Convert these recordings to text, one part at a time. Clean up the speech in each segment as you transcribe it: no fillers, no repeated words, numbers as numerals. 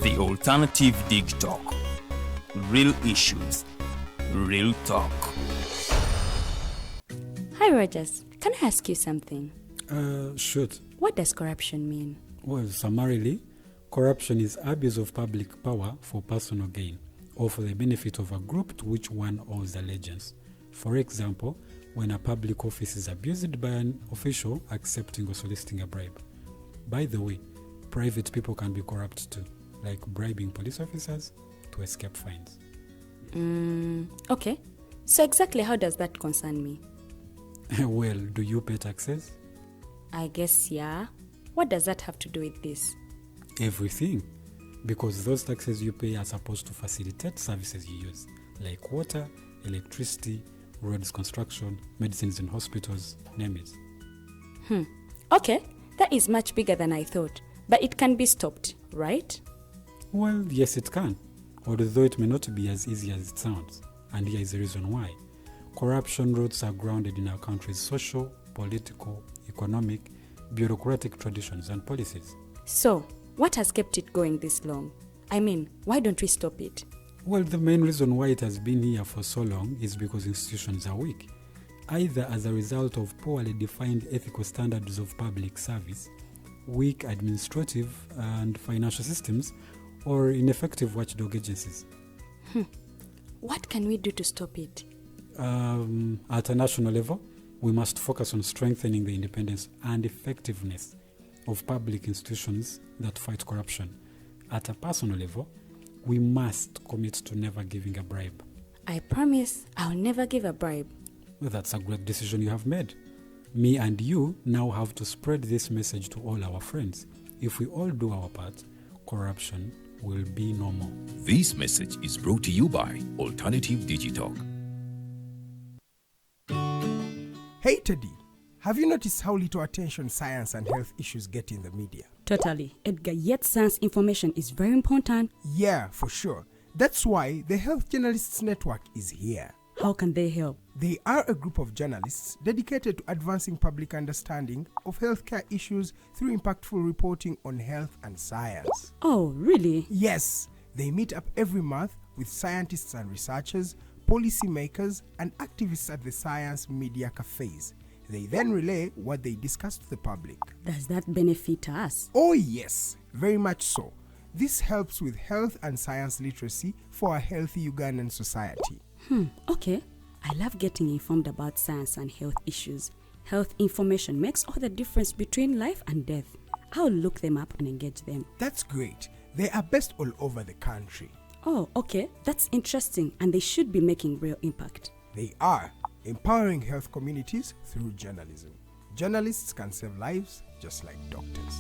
The Alternative Dig Talk. Real issues, real talk. Hi Rogers, can I ask you something? Shoot. What does corruption mean? Well, summarily, corruption is abuse of public power for personal gain or for the benefit of a group to which one owes allegiance. For example, when a public office is abused by an official accepting or soliciting a bribe. By the way, private people can be corrupt too, like bribing police officers to escape fines. Okay. So exactly how does that concern me? Well, do you pay taxes? I guess, yeah. What does that have to do with this? Everything. Because those taxes you pay are supposed to facilitate services you use, like water, electricity, roads construction, medicines in hospitals, name it. Okay, that is much bigger than I thought. But it can be stopped, right? Well, yes it can, although it may not be as easy as it sounds. And here is the reason why. Corruption roots are grounded in our country's social, political, economic, bureaucratic traditions and policies. So, what has kept it going this long? I mean, why don't we stop it? Well, the main reason why it has been here for so long is because institutions are weak, either as a result of poorly defined ethical standards of public service, weak administrative and financial systems, or ineffective watchdog agencies. What can we do to stop it? At a national level, we must focus on strengthening the independence and effectiveness of public institutions that fight corruption. At a personal level, we must commit to never giving a bribe. I promise I'll never give a bribe. Well, that's a great decision you have made. Me and you now have to spread this message to all our friends. If we all do our part, corruption will be no more. This message is brought to you by Alternative Digital. Hey Teddy, have you noticed how little attention science and health issues get in the media? Totally, Edgar, yet science information is very important. Yeah, for sure. That's why the Health Journalists Network is here. How can they help? They are a group of journalists dedicated to advancing public understanding of healthcare issues through impactful reporting on health and science. Oh, really? Yes, they meet up every month with scientists and researchers, policymakers, and activists at the Science Media Cafes. They then relay what they discuss to the public. Does that benefit us? Oh yes, very much so. This helps with health and science literacy for a healthy Ugandan society. Okay. I love getting informed about science and health issues. Health information makes all the difference between life and death. I'll look them up and engage them. That's great. They are based all over the country. Oh, okay. That's interesting, and they should be making real impact. They are empowering health communities through journalism. Journalists can save lives just like doctors.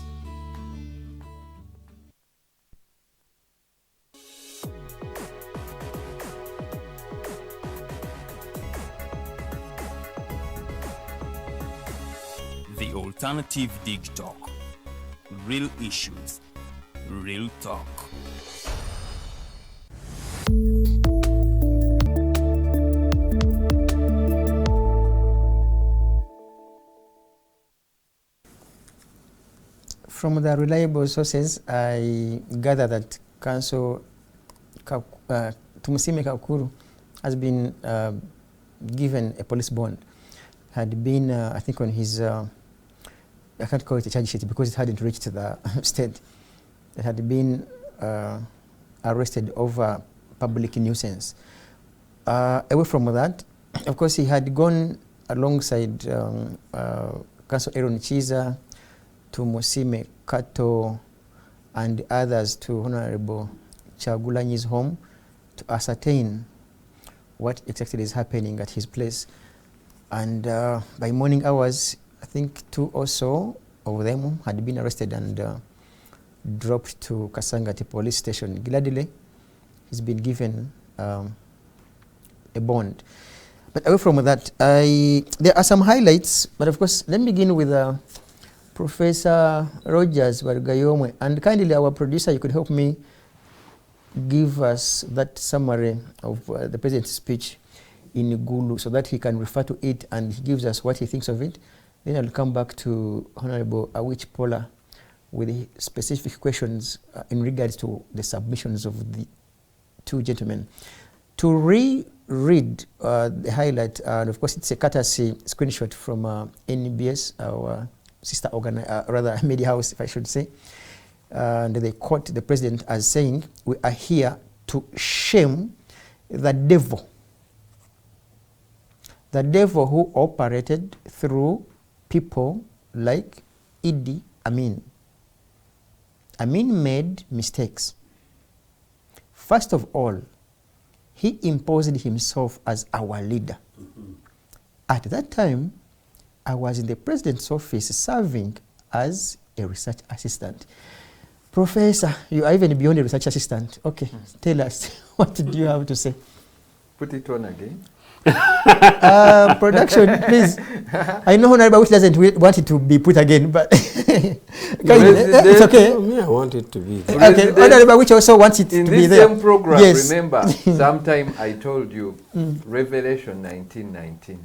The Alternative Dig Talk. Real issues, real talk. From the reliable sources, I gather that Council Tumusime Kakuru has been given a police bond. Had been, I think, on his, I can't call it a charge sheet because it hadn't reached the state. It had been arrested over public nuisance. Away from that, of course, he had gone alongside Council Aaron Chiza, to Musime Kato and others to Honorable Chagulanyi's home to ascertain what exactly is happening at his place. And by morning hours, I think 2 or so of them had been arrested and dropped to Kasangati police station. Gladly, he's been given a bond. But away from that, there are some highlights, but of course, let me begin with Professor Rogers Wargayomwe, and kindly our producer, you could help me give us that summary of the president's speech in Gulu so that he can refer to it and he gives us what he thinks of it. Then I'll come back to Honorable Awich Pollar with the specific questions in regards to the submissions of the two gentlemen. To reread the highlight, and of course it's a courtesy screenshot from NBS, our sister rather media house, if I should say. And they quote the president as saying, "We are here to shame the devil who operated through people like Idi Amin. Amin made mistakes. First of all, he imposed himself as our leader. At that time, I was in the president's office serving as a research assistant." Professor, you are even beyond a research assistant. Okay, tell us, what do you have to say? Put it on again. Production, please. I know Honorable Awich doesn't want it to be put again, but it's okay. Me, I want it to be there. Okay, Honorable Awich also wants it to be there. In this same program, yes. remember, sometime I told you, Revelation 19:19.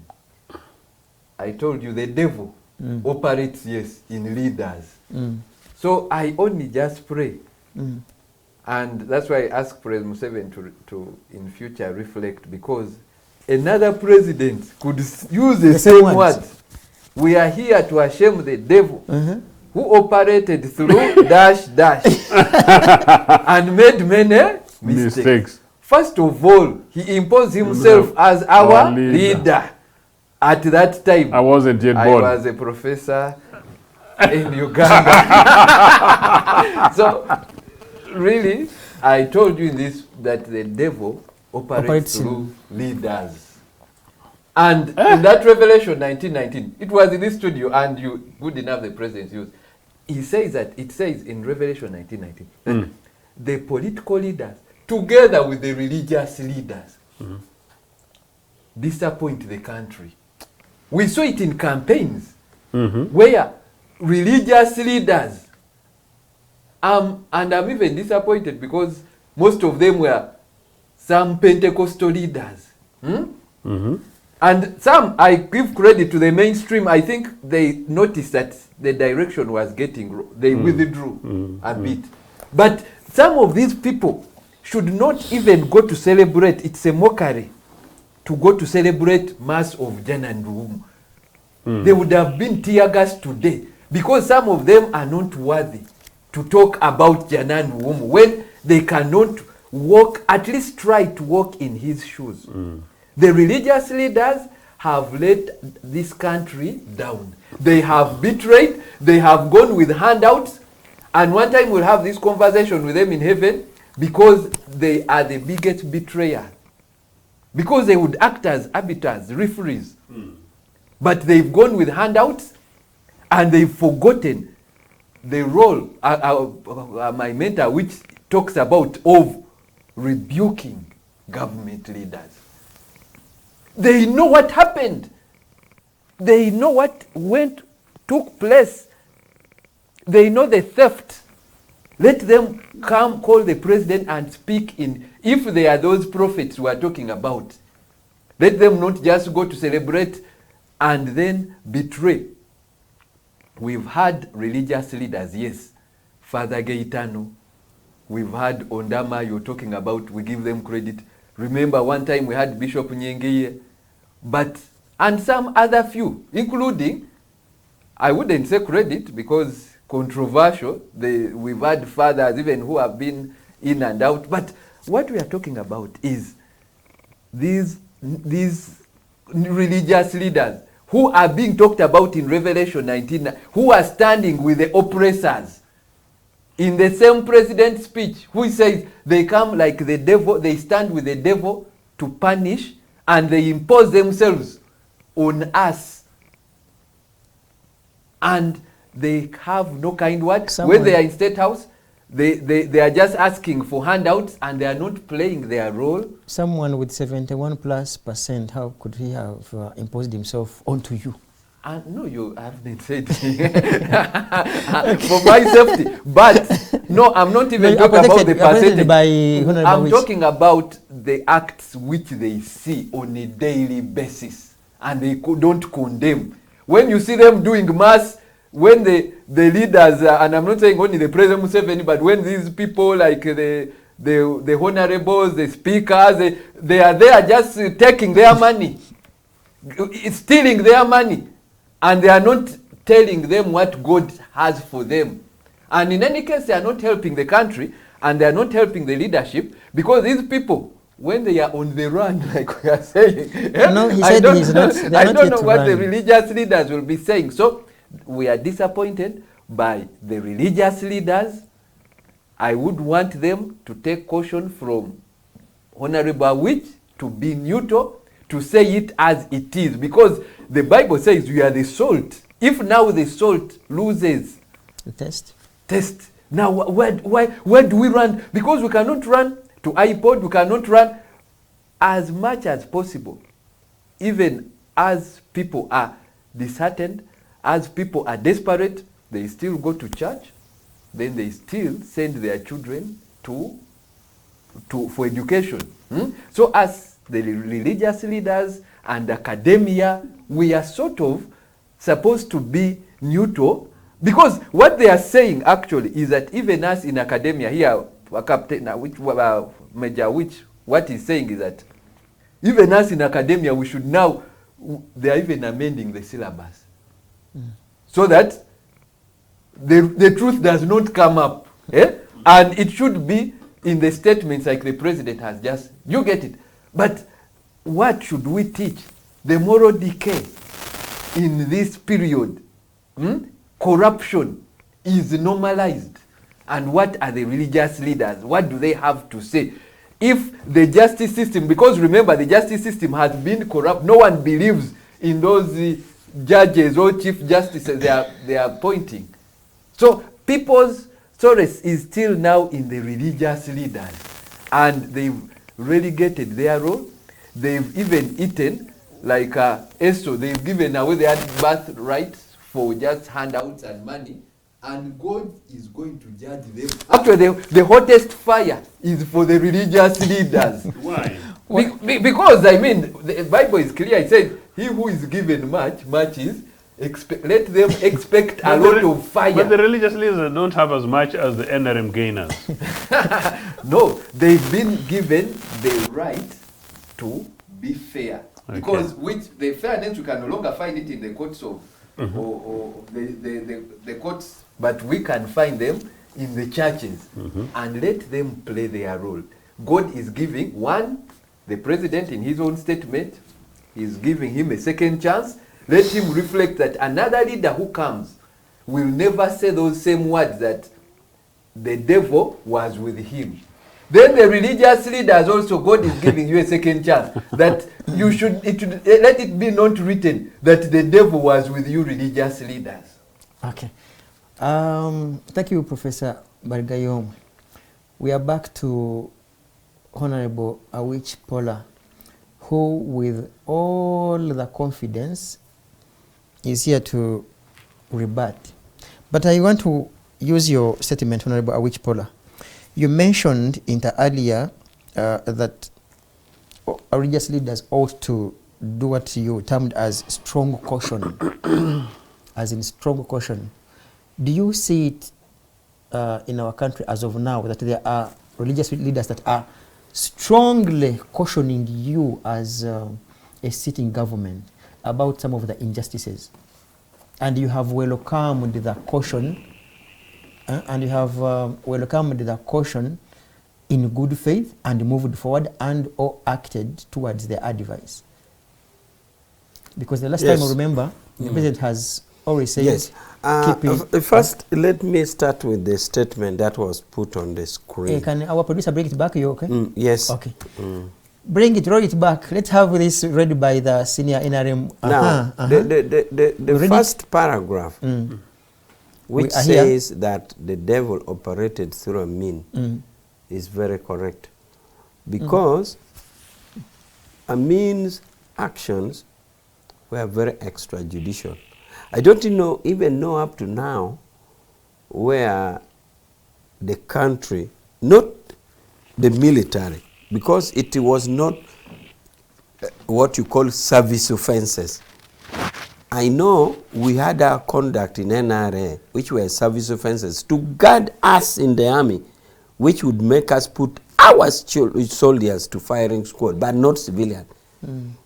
I told you the devil operates, yes, in leaders. So I only just pray. And that's why I ask President Museveni to in future reflect, because another president could use the same words. We are here to shame the devil who operated through dash and made many mistakes. First of all, he imposed himself as our leader. At that time, I wasn't yet born. I was a professor in Uganda. So, really, I told you this, that the devil operates through leaders. And in that Revelation 19:19, it was in this studio, and you good enough the president used. He says that, it says in Revelation 19:19, that the political leaders, together with the religious leaders, disappoint the country. We saw it in campaigns where religious leaders, and I'm even disappointed because most of them were some Pentecostal leaders. And some, I give credit to the mainstream, I think they noticed that the direction was getting, they withdrew a bit. But some of these people should not even go to celebrate, it's a mockery to go to celebrate Mass of Jana and Ruum. They would have been tear gas today, because some of them are not worthy to talk about Jana and Ruum when they cannot walk, at least try to walk in his shoes. The religious leaders have let this country down. They have betrayed, they have gone with handouts, and one time we'll have this conversation with them in heaven, because they are the biggest betrayer. Because they would act as arbiters, referees. But they've gone with handouts, and they've forgotten the role, my mentor, which talks about of rebuking government leaders. They know what happened. They know what took place. They know the theft. Let them come call the president and speak in, if they are those prophets we are talking about. Let them not just go to celebrate and then betray. We've had religious leaders, yes. Father Gaetano. We've had Ondama, you're talking about, we give them credit. Remember one time we had Bishop Nyengeye. But, and some other few, including, I wouldn't say credit because controversial, we've had fathers even who have been in and out, but what we are talking about is these religious leaders who are being talked about in Revelation 19, who are standing with the oppressors. In the same president's speech, who says they come like the devil, they stand with the devil to punish, and they impose themselves on us. And they have no kind word. When they are in State House, they are just asking for handouts, and they are not playing their role. Someone with 71+%, how could he have imposed himself onto you? No, you haven't said for my safety. But no, I'm not even talking about the percentage. I'm talking about the acts which they see on a daily basis, and they don't condemn. When you see them doing mass, when the leaders, and I'm not saying only the President Museveni, but when these people like the honorables, the speakers, they are there just taking their money, stealing their money, and they are not telling them what God has for them. And in any case, they are not helping the country, and they are not helping the leadership, because these people, when they are on the run, like we are saying, No, he I said don't, he's not. They're I not don't yet know what the running. religious leaders will be saying. So we are disappointed by the religious leaders. I would want them to take caution from Honorable Awich, to be neutral, to say it as it is, because the Bible says we are the salt. If now the salt loses The test. taste, now where do we run? Because we cannot run to iPod, we cannot run as much as possible. Even as people are disheartened, as people are desperate, they still go to church, then they still send their children for education. So as the religious leaders and academia, we are sort of supposed to be neutral, because what they are saying actually is that even us in academia here, Major Awich, what he's saying is that even us in academia, we should now, they are even amending the syllabus so that the truth does not come up. And it should be in the statements like the president has just, you get it. But what should we teach? The moral decay in this period. Corruption is normalized. And what are the religious leaders? What do they have to say? If the justice system, because remember the justice system has been corrupt, no one believes in those judges or chief justices they are appointing. So people's solace is still now in the religious leaders, and they've relegated their role. They've even eaten, like Esther, they've given away their birthright for just handouts and money, and God is going to judge them. Actually, the hottest fire is for the religious leaders. Why? Because, I mean, the Bible is clear. It says, he who is given much is, let them expect a lot of fire. But the religious leaders don't have as much as the NRM gainers. No, they've been given the right to be fair. Okay. Because with the fairness, you can no longer find it in the courts of or the courts, but we can find them in the churches and let them play their role. God is giving the president in his own statement, is giving him a second chance. Let him reflect that another leader who comes will never say those same words that the devil was with him. Then the religious leaders also, God is giving you a second chance, that you should let it be not written that the devil was with you, religious leaders. Okay. Thank you, Professor Bargayom. We are back to Honorable Awich Pollar, who with all the confidence is here to rebut. But I want to use your statement, Honorable Awich Pollar. You mentioned earlier that religious leaders ought to do what you termed as strong caution, as in strong caution. Do you see it in our country as of now that there are religious leaders that are strongly cautioning you as a sitting government about some of the injustices, and you have welcomed the caution, in good faith and moved forward and or acted towards their advice? Because the last time I remember, the president has always said, yes. First, let me start with the statement that was put on the screen. Can our producer bring it back? You okay? Yes. Okay. Bring it, roll it back. Let's have this read by the senior NRM. Now, the first paragraph, which says that the devil operated through a mean, is very correct. Because Amin's actions were very extrajudicial. I don't even know up to now where the country, not the military, because it was not what you call service offenses. I know we had our conduct in NRA, which were service offenses, to guard us in the army, which would make us put our soldiers to firing squad, but not civilian.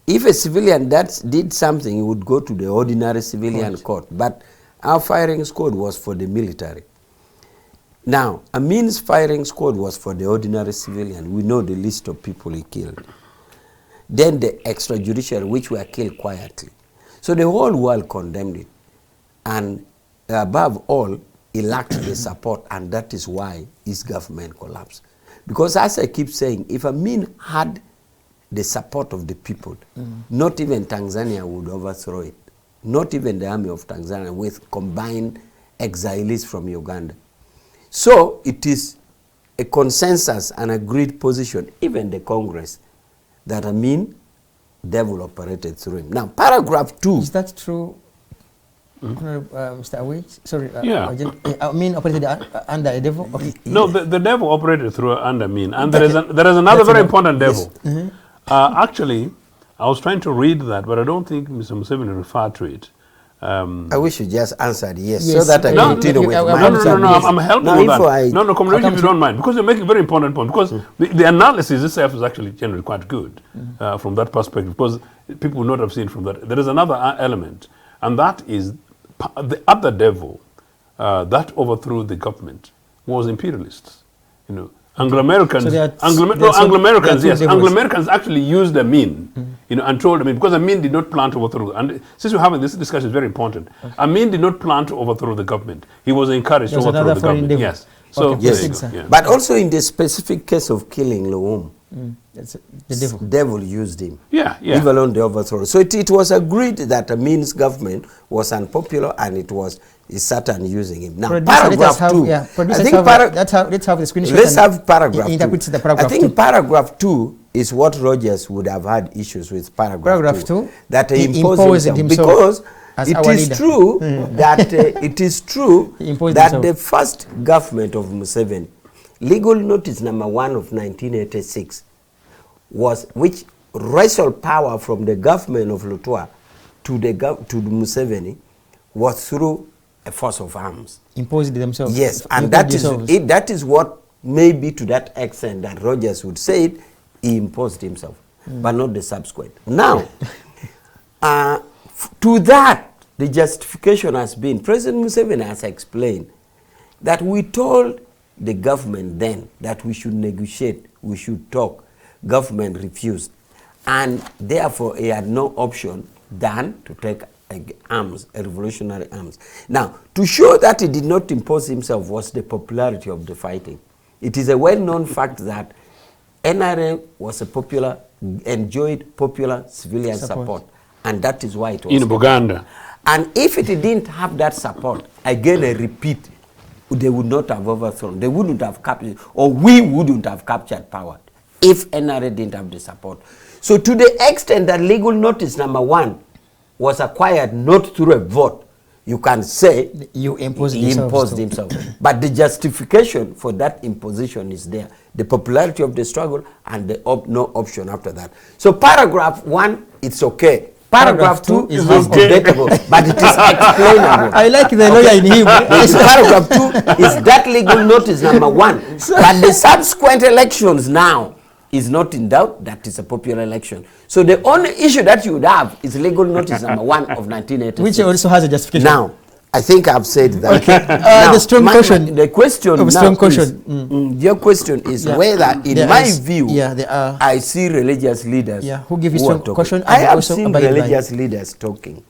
If a civilian that did something, he would go to the ordinary civilian court. But our firing squad was for the military. Now, Amin's firing squad was for the ordinary civilian. We know the list of people he killed. Then the extrajudicial, which were killed quietly. So the whole world condemned it. And above all, he lacked the support, and that is why his government collapsed. Because as I keep saying, if Amin had the support of the people, not even Tanzania would overthrow it. Not even the army of Tanzania with combined exilees from Uganda. So it is a consensus and agreed position, even the Congress, that Amin, devil operated through him. Now, paragraph 2. Is that true, Mr. Awich? Sorry, Yeah. Amin operated under a devil? Okay. No, the devil operated through under Amin. And there is another very important devil. Yes. Actually, I was trying to read that, but I don't think Mr. Museveni referred to it. I wish you just answered yes, so Yes. that I No, continue with no, my No, I'm helping Now, with if that. No, community, if you don't mind, because you're making a very important point. Because the analysis itself is actually generally quite good from that perspective, because people would not have seen from that. There is another element, and that is the other devil that overthrew the government was imperialists. You know, Anglo-Americans, So Anglo-Americans, yes, devils. Anglo-Americans actually used Amin, you know, and told Amin, because Amin did not plan to overthrow, and since we're having this discussion, is very important. Amin did not plan to overthrow the government. He was encouraged to There's overthrow another the foreign government. devil. Yes. So Okay, there you yes. go, yeah. But also in the specific case of killing Luum, That's the devil. devil used him. Yeah. Leave alone the overthrow. So it was agreed that Amin's government was unpopular, and it was Satan using him. Now, Producer, paragraph 2. Producer, I think let's have the screenshot. let's and have paragraph 2. interpret the paragraph I think 2. paragraph 2 is what Rogers would have had issues with. Paragraph 2, that he he imposed himself, because as it our is leader. true that it is true He imposed that himself. the first government of Museveni, legal notice number 1 of 1986, was which wrestled power from the government of Lutwa to the Museveni, was through a force of arms. Imposed themselves. Yes, and Imposed that is themselves. it. That is what maybe to that extent that Rogers would say it, he imposed himself, but not the subsequent. Now, to that, the justification has been, President Museveni has explained that we told the government then that we should negotiate, we should talk. Government refused, and therefore he had no option than to take arms, revolutionary arms. Now, to show that he did not impose himself was the popularity of the fighting. It is a well-known fact that NRA was enjoyed popular civilian support, and that is why it was In Buganda. And if it didn't have that support, again I repeat, they would not have overthrown, they wouldn't have captured, or we wouldn't have captured power if NRA didn't have the support. So to the extent that legal notice number 1 was acquired not through a vote, you can say You imposed he imposed himself. But the justification for that imposition is there. The popularity of the struggle and the no option after that. So paragraph 1, it's okay. Paragraph 2 is debatable, but it is explainable. I like the lawyer in him. Yes, paragraph 2 is that legal notice number 1. But the subsequent elections now is not in doubt. That is a popular election. So the only issue that you would have is legal notice number 1 of 1986. Which also has a justification. Now, I think I've said that. Okay. Now, The strong question. The question Of now strong is, question. your question is Yeah. whether, in There my is- view, there are- I see religious leaders who give you are strong talking. question I and have also seen abide by. religious leaders talking.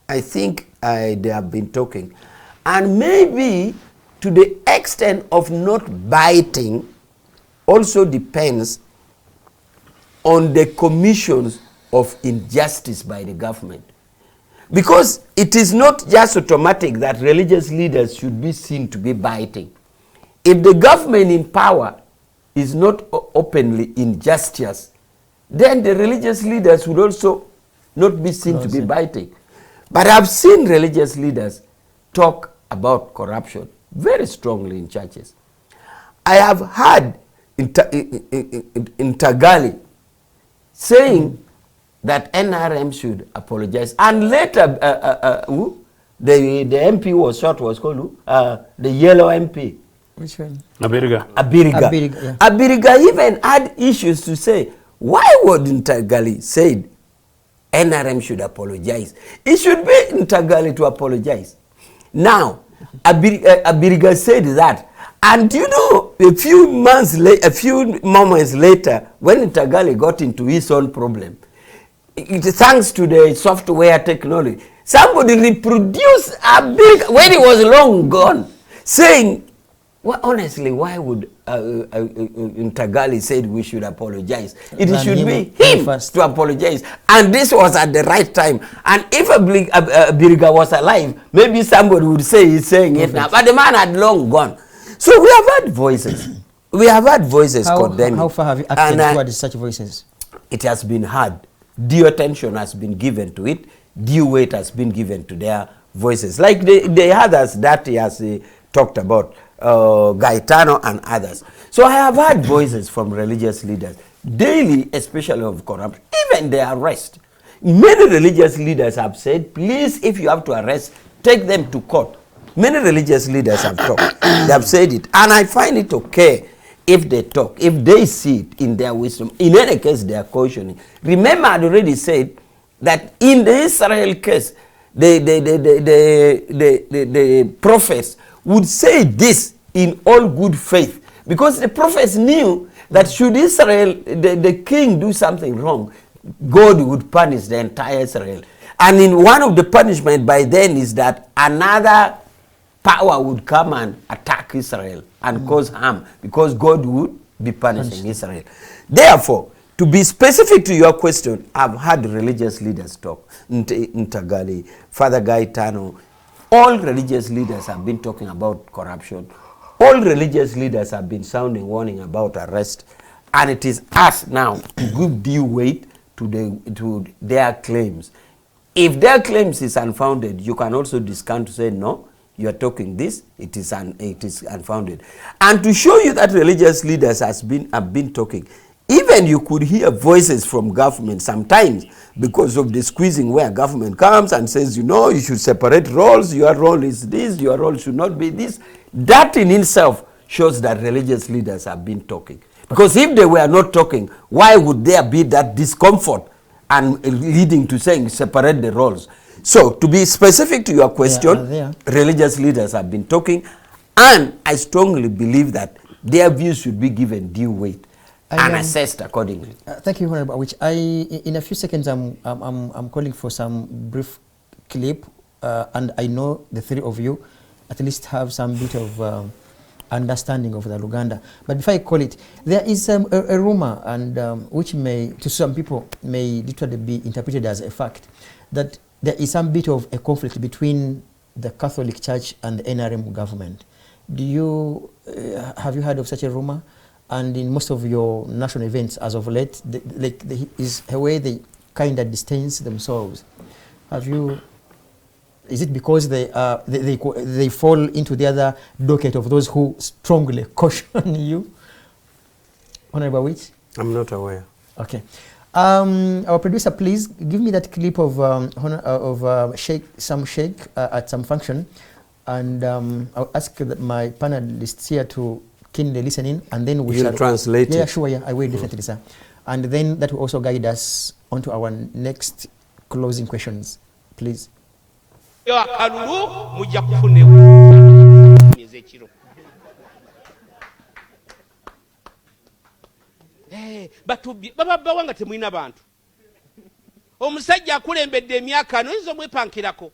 I think they have been talking. And maybe to the extent of not biting also depends on the commissions of injustice by the government. Because it is not just automatic that religious leaders should be seen to be biting. If the government in power is not openly injustice, then the religious leaders would also not be seen to be biting. But I've seen religious leaders talk about corruption very strongly in churches. I have heard in Tagali saying that NRM should apologize. And later, the MP was shot, was called who? The yellow MP. Which one? Abiriga. Yeah. Abiriga even had issues to say, why would Ntagali said NRM should apologize? It should be Ntagali to apologize. Now, Abiriga said that. And you know, a few moments later, when Ntagali got into his own problem, thanks to the software technology, somebody reproduced when he was long gone, saying, well, honestly, why would Ntagali said we should apologize? It should be him to apologize. And this was at the right time. And if Abiriga was alive, maybe somebody would say he's saying it now. But the man had long gone. So we have had voices. We have had voices condemning. How far have you acted towards such voices? It has been hard. Due attention has been given to it. Due weight has been given to their voices. Like the others that he has talked about, Gaetano and others. So I have had voices from religious leaders, daily, especially of corruption, even the arrest. Many religious leaders have said, please, if you have to arrest, take them to court. Many religious leaders have talked. They have said it. And I find it okay if they talk, if they see it in their wisdom. In any case, they are cautioning. Remember, I already said that in the Israel case, the prophets would say this in all good faith. Because the prophets knew that should Israel, the king, do something wrong, God would punish the entire Israel. And in one of the punishment by then is that another power would come and attack Israel and cause harm, because God would be punishing Israel. Therefore, to be specific to your question, I've had religious leaders talk. Ntagali, Father Gaetano, all religious leaders have been talking about corruption. All religious leaders have been sounding warning about arrest. And it is us now to give due weight to their claims. If their claims is unfounded, you can also discount to say, no, you are talking this, it is unfounded. And to show you that religious leaders have been talking, even you could hear voices from government sometimes because of the squeezing where government comes and says, you know, you should separate roles, your role is this, your role should not be this. That in itself shows that religious leaders have been talking. Because if they were not talking, why would there be that discomfort and leading to saying separate the roles? So, to be specific to your question, religious leaders have been talking, and I strongly believe that their views should be given due weight and assessed accordingly. Thank you, Honorable Awich. In a few seconds, I'm calling for some brief clip, and I know the three of you at least have some bit of understanding of the Luganda. But before I call it, there is a rumor, and which may, to some people, may literally be interpreted as a fact, that there is some bit of a conflict between the Catholic Church and the NRM government. Do you, have you heard of such a rumor? And in most of your national events as of late, is a way they kind of distance themselves. Have you, is it because they fall into the other docket of those who strongly caution you? Honorable Awich? I'm not aware. Okay. Our producer, please give me that clip of shake at some function, and I'll ask my panelists here to keenly listen in, and then we shall translate it. Yeah, sure, yeah, I will definitely, sir. And then that will also guide us onto our next closing questions, please. Batubye bababbawa nga temulina bantu. Omusajja akulembedde emyaka oyinza omwepankirako.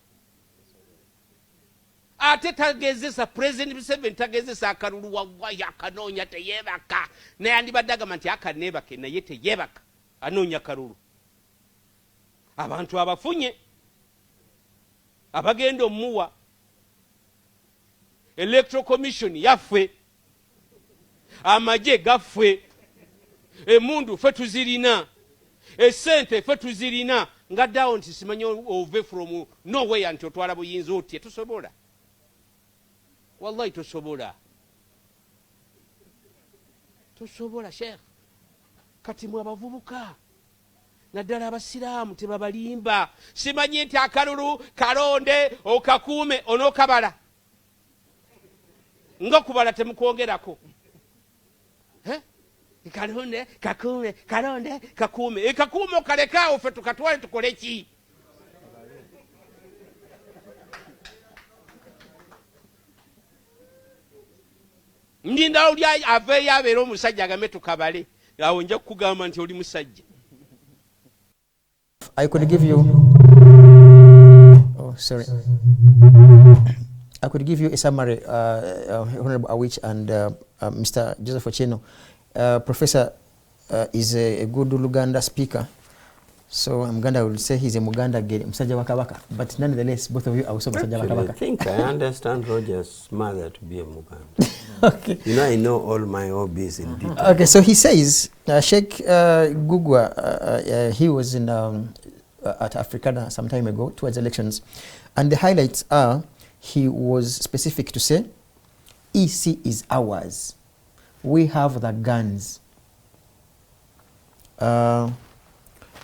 Ate tagezesa President Museveni tagezesa akalulu wawayi akanoonya teyeebaka. Naye andibadde agamba nti akaneebake naye teyeebaka. Anoonya kalulu. Abantu abafunye. Abagenda omuwa. Electoral Commission yaffe. Amagye gaffe. Emundu fe tuzirina, esente fe tuzirina, nga dawo nti simanyi ove from nowhere nti otwala buyinza otye, tosobola. Wallahi tosobola. Tosobola, Sheikh. Kati mwe abavubuka naddala abasiraamu tebabalimba. Simanyi nti akalulu kalonde okakuume onookabala nga kubala temukwongerako. Kalonde kakuume, kalonde kakuume. Ekakuume okalekaawo ffe tukatwale tukole ki? Ndinda oli aveeyo abeera omusajja agambe tukabale. Awo nja kukugamba nti oli musajja. I could give you I could give you a summary, Honorable Awich and Mr. Joseph Ochieno. Professor is a good Luganda speaker, so Muganda will say he's a Muganda Msaja Wakabaka, but nonetheless, both of you are also Msaja Wakabaka. I think I understand Roger's mother to be a Muganda. Okay. You know, I know all my hobbies in detail. Okay, so he says, Sheikh Gugwa, he was in at Africana some time ago towards elections, and the highlights are he was specific to say, EC is ours. We have the guns. How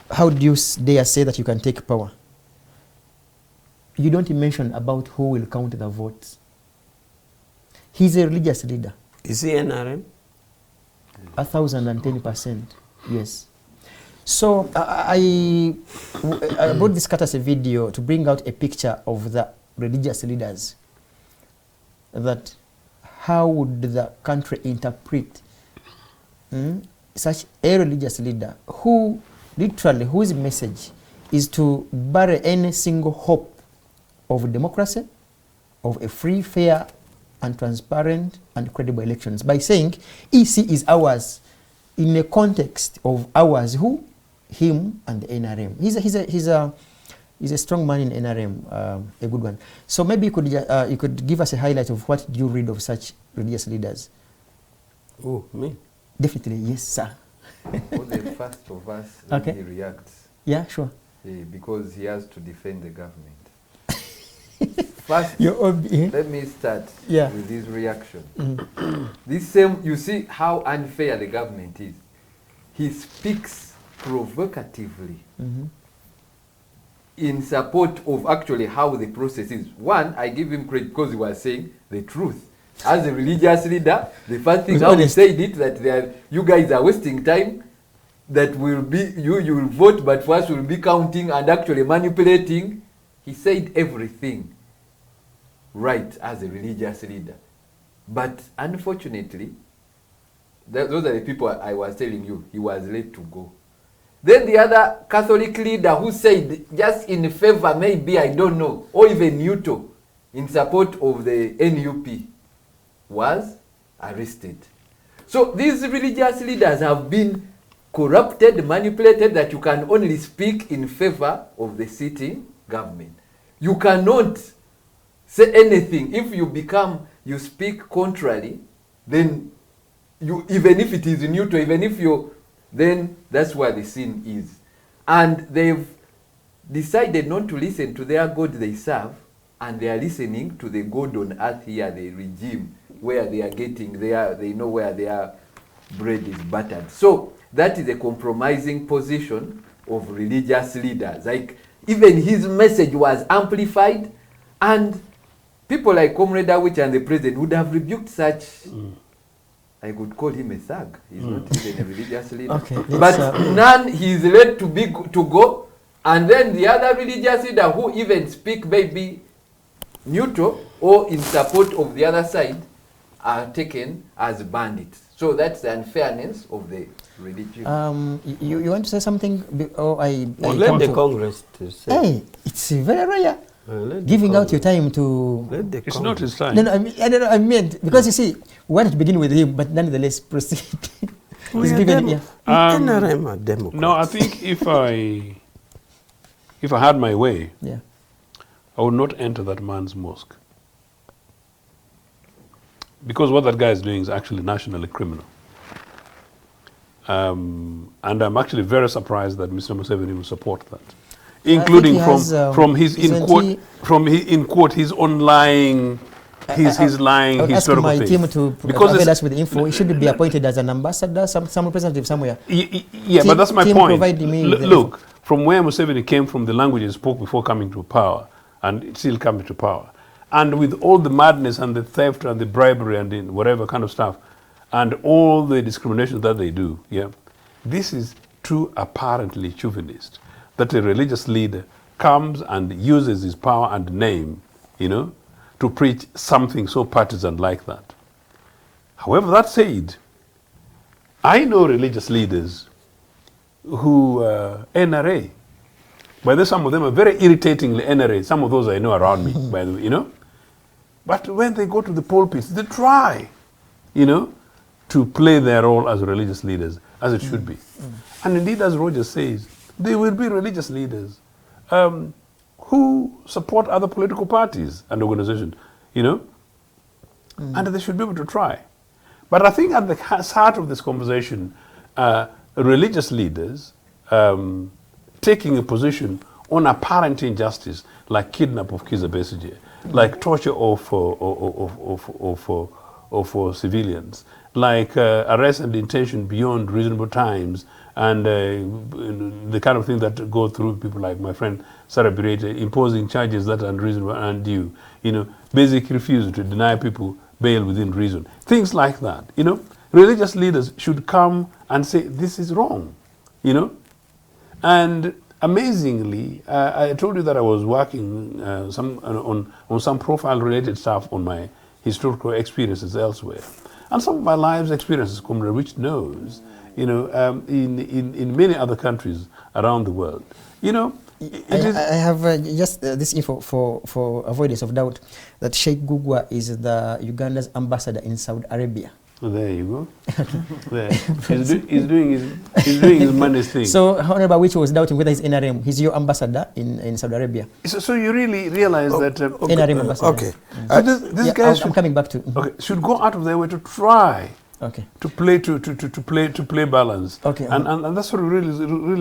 do you dare say that you can take power? You don't mention about who will count the votes. He's a religious leader. Is he NRM? 1,010%, yes. So I brought this cut as a video to bring out a picture of the religious leaders, that how would the country interpret such a religious leader who literally, whose message is to bury any single hope of democracy, of a free, fair, and transparent and credible elections by saying EC is ours in a context of ours, who? Him and the NRM. He's a strong man in NRM, a good one. So maybe you could give us a highlight of what you read of such religious leaders. Oh, me? Definitely, yes, sir. For the first of us, Okay. he reacts. Yeah, sure. Because he has to defend the government. First, let me start with this reaction. This same, you see how unfair the government is. He speaks provocatively in support of actually how the process is. One, I give him credit because he was saying the truth. As a religious leader, the first thing how he said it, that you guys are wasting time, that will be, you will vote, but first will be counting and actually manipulating. He said everything right as a religious leader. But unfortunately, those are the people I was telling you, he was let to go. Then the other Catholic leader who said just in favor, maybe, I don't know, or even neutral, in support of the NUP, was arrested. So these religious leaders have been corrupted, manipulated, that you can only speak in favor of the sitting government. You cannot say anything. If you speak contrary, then even if it is neutral, even if then that's where the sin is. And they've decided not to listen to their God they serve, and they are listening to the God on earth here, the regime, where they are getting they know where their bread is buttered. So that is a compromising position of religious leaders. Like, even his message was amplified, and people like Comrade Awich and the president would have rebuked such. I could call him a thug. He's not even a religious leader. Okay, but none, he is led to go. And then the other religious leader who even speak maybe neutral or in support of the other side are taken as bandits. So that's the unfairness of the religion. You want to say something? Let the Congress to say. Hey, it's very rare. Giving out your time to... It's not his time. No, I meant, because you see, we wanted to begin with him, but nonetheless proceed. He's given here. NRM are Democrats. No, I think if I had my way, I would not enter that man's mosque. Because what that guy is doing is actually nationally criminal. And I'm actually very surprised that Mr. Museveni will support that. Including from his in quote his online he's lying, I would ask historical my things. team to provide us with the info. He should be appointed as an ambassador, some representative somewhere. Yeah, but that's my team point. provide me with the Look, from where Museveni came from, the language he spoke before coming to power, and it's still coming to power. And with all the madness and the theft and the bribery and the whatever kind of stuff, and all the discrimination that they do, yeah, this is too apparently chauvinist, that a religious leader comes and uses his power and name, you know, to preach something so partisan like that. However, that said, I know religious leaders who NRA. By the way, some of them are very irritatingly NRA. Some of those I know around me, by the way, you know. But when they go to the pulpits, they try, you know, to play their role as religious leaders, as it should be. And indeed, as Roger says, there will be religious leaders who support other political parties and organizations, you know, and they should be able to try. But I think at the heart of this conversation, religious leaders taking a position on apparent injustice, like kidnap of Kizza Besigye, like torture of civilians, like arrest and detention beyond reasonable times, and the kind of thing that go through people like my friend Sarah Birete, imposing charges that are unreasonable and undue, you know, basic refusal to deny people bail within reason, things like that, you know. Religious leaders should come and say, this is wrong, you know. And amazingly, I told you that I was working on some profile-related stuff on my historical experiences elsewhere. And some of my life's experiences, Comrade Rich knows, you know, in many other countries around the world. You know, I have just this info for avoidance of doubt, that Sheikh Gugwa is the Uganda's ambassador in Saudi Arabia. Oh, there you go. There. He's doing his money thing. So, Honorable Awich was doubting whether he's NRM. He's your ambassador in Saudi Arabia. So you really realize that NRM ambassador. Okay. So this guy I'm coming back to. should go out of their way to try. Okay. To play balance. Okay. And that's what really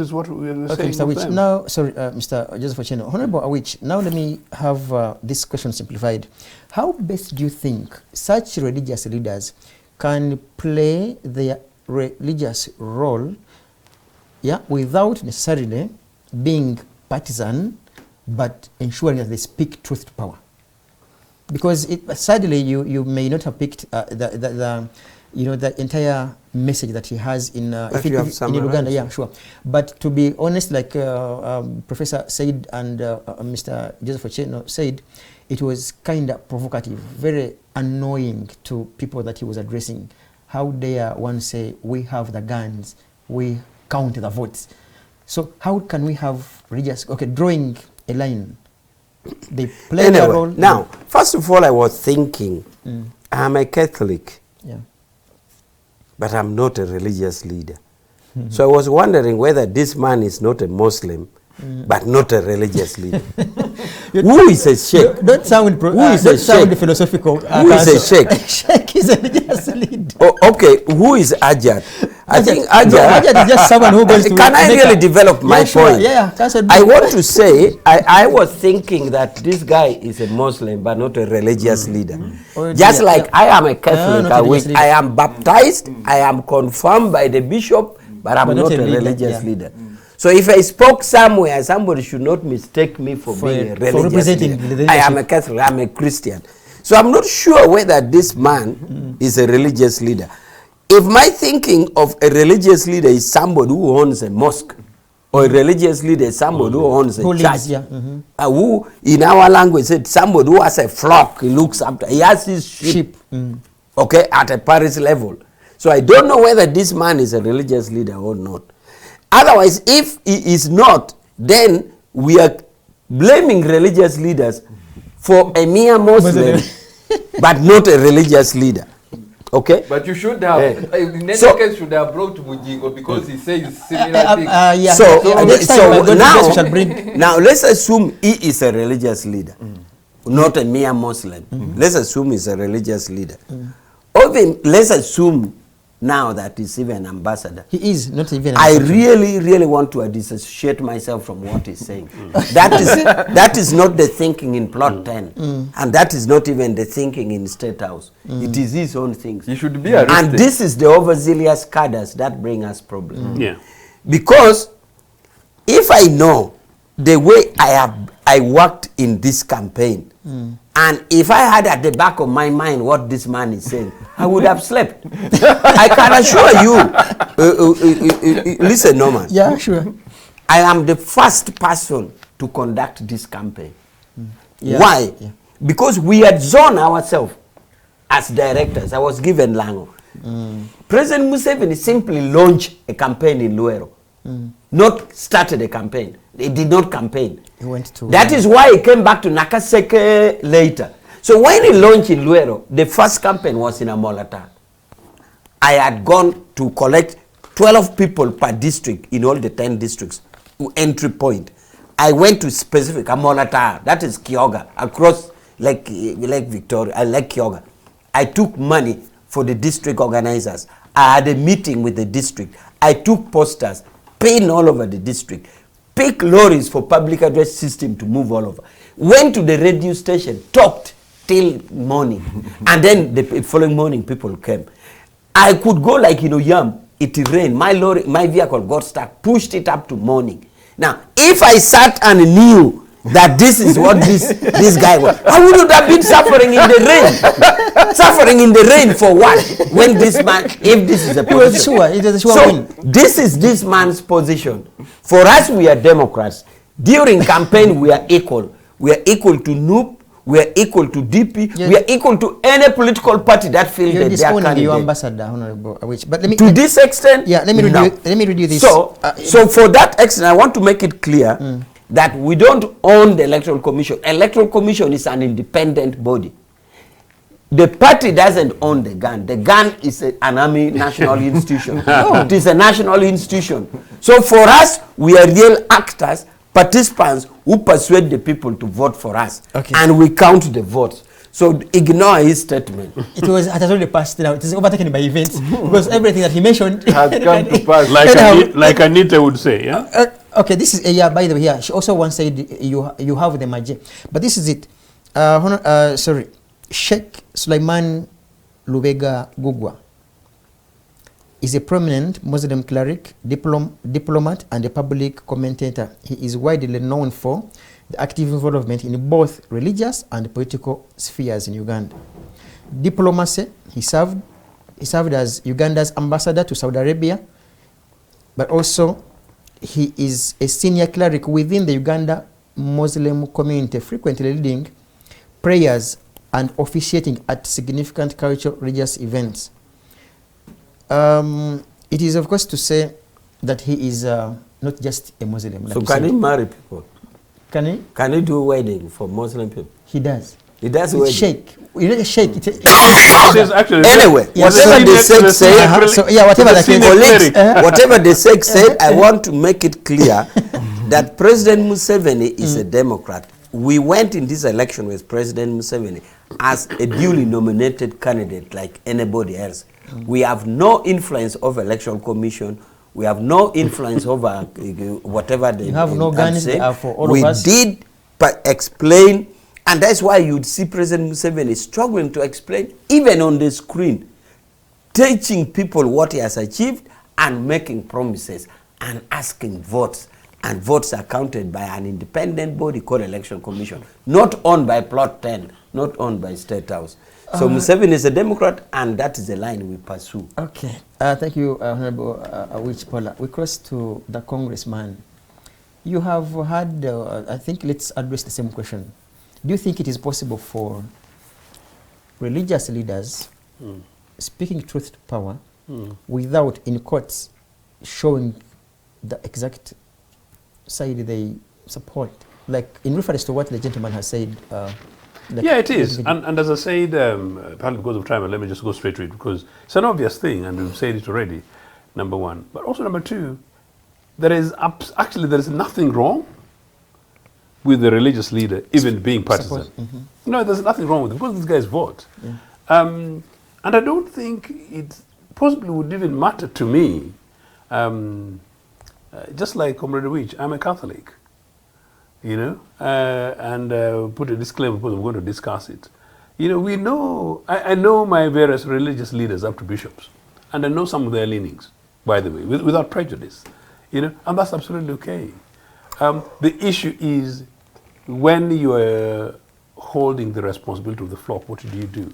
is what we are saying. Mr. Awich. Now, sorry, Mr. Joseph Ochieno. Honorable Awich, now let me have this question simplified. How best do you think such religious leaders can play their religious role, yeah, without necessarily being partisan, but ensuring that they speak truth to power? Because sadly, you may not have picked the entire message that he has in Uganda. Yeah, sure. But to be honest, like Professor said and Mr. Joseph Ochieno said, it was kind of provocative, very annoying to people that he was addressing. How dare one say, we have the guns, we count the votes. So how can we have religious, drawing a line? They play their role. Now, first of all, I was thinking, I'm a Catholic, but I'm not a religious leader. So I was wondering whether this man is not a Muslim, but not a religious leader. Who is a sheikh? Don't sound philosophical. Who is a sheikh? Sheikh is a religious leader. Oh, okay, who is Ajat? I think Ajat is just someone who goes to... Can I really develop my point? Yeah, I want to say, I was thinking that this guy is a Muslim, but not a religious leader. Just like I am a Catholic, I am baptized, I am confirmed by the bishop, but I'm not a religious leader. So if I spoke somewhere, somebody should not mistake me for being a religious leader. I am a Catholic, I'm a Christian. So I'm not sure whether this man is a religious leader. If my thinking of a religious leader is somebody who owns a mosque, or a religious leader is somebody who owns a church, who in our language said somebody who has a flock, he looks after, he has his sheep, okay, at a parish level. So I don't know whether this man is a religious leader or not. Otherwise, if he is not, then we are blaming religious leaders for a mere Muslim, but not a religious leader. Okay? But you should have, in any case, should have brought Mujingo because he says similar things. Now let's assume he is a religious leader, not a mere Muslim. Let's assume he's a religious leader. Or then let's assume now that is even ambassador. He is not even. I really want to disassociate myself from what he's saying. That is not the thinking in plot 10, and that is not even the thinking in State House. It is his own things. He should be arrested. And this is the overzealous cadres that bring us problems. Yeah. Because if I know the way I worked in this campaign, and if I had at the back of my mind what this man is saying, I would have slept. I can assure you. Listen, Norman. Yeah, sure. I am the first person to conduct this campaign. Yeah. Why? Yeah. Because we had zoned ourselves as directors. I was given Lango. President Museveni simply launched a campaign in Luero. Not started a campaign. He did not campaign. He went to. That is why he came back to Nakaseke later. So when he launched in Luero, the first campaign was in Amolata. I had gone to collect 12 people per district in all the 10 districts, entry point. I went to specific Amolata, that is Kyoga, across Lake Victoria, Lake Kyoga. I took money for the district organizers. I had a meeting with the district. I took posters, paid all over the district, picked lorries for public address system to move all over. Went to the radio station, talked till morning. And then the following morning, people came. I could go like, Yam, it rained. My vehicle got stuck, pushed it up to morning. Now, if I sat and knew that this is what this guy was, I wouldn't have been suffering in the rain. Suffering in the rain for what? When this man, if this is a position. It was sure So, win. this is this man's position. For us, we are Democrats. During campaign, we are equal. We are equal to NUP. We are equal to DP. We are equal to any political party that feels that they are candidate. Your ambassador, Honorable Awich. But let me. To this extent, Yeah, let me read you this. So, so for that extent, I want to make it clear that we don't own the Electoral Commission. Electoral Commission is an independent body. The party doesn't own the gun. The gun is an army national institution. It is a national institution. So for us, we are real actors, participants who persuade the people to vote for us. Okay. And we count the votes. So ignore his statement. It has already passed now. It is overtaken by events because everything that he mentioned has come to pass. Like Anita would say, yeah? Okay, this is by the way, yeah. She also once said you have the magic, but this is it. Sorry, Sheikh Sulaiman Lubega Gugwa is a prominent Muslim cleric, diplomat, and a public commentator. He is widely known for the active involvement in both religious and political spheres in Uganda. Diplomacy, he served as Uganda's ambassador to Saudi Arabia, but also he is a senior cleric within the Uganda Muslim community, frequently leading prayers and officiating at significant cultural religious events. It is of course to say that he is not just a Muslim. So can he marry people? Can he? Can he do wedding for Muslim people? He does. He does It's wedding. Sheikh. You know, Sheikh. Anyway, whatever the Sheikh said, So yeah, whatever the case. colleagues, whatever the Sheikh said, I want to make it clear that President Museveni is a Democrat. We went in this election with President Museveni as a duly nominated candidate like anybody else. We have no influence over Electoral Commission. We have no influence over whatever they You have no guns for all we of us. did explain, and that's why you'd see President Museveni struggling to explain, even on the screen, teaching people what he has achieved and making promises and asking votes. And votes are counted by an independent body called Election Commission, not owned by Plot 10, not owned by State House. So Museveni is a Democrat, and that is the line we pursue. Okay. Thank you, Honorable Awich Pollar. We cross to the congressman. You have had, I think let's address the same question. Do you think it is possible for religious leaders speaking truth to power without, in courts, showing the exact side they support? Like in reference to what the gentleman has said. Yeah, it is. And as I said, partly because of time, let me just go straight to it, because it's an obvious thing, and we've said it already, number one. But also number two, there is nothing wrong with the religious leader even being partisan. No, there's nothing wrong with it, because these guys vote. And I don't think possibly would even matter to me. Just like Comrade Awich, I'm a Catholic, you know, and put a disclaimer because we're going to discuss it. You know, we know, I know my various religious leaders up to bishops, and I know some of their leanings, by the way, without prejudice, you know, and that's absolutely okay. The issue is when you are holding the responsibility of the flock, what do you do?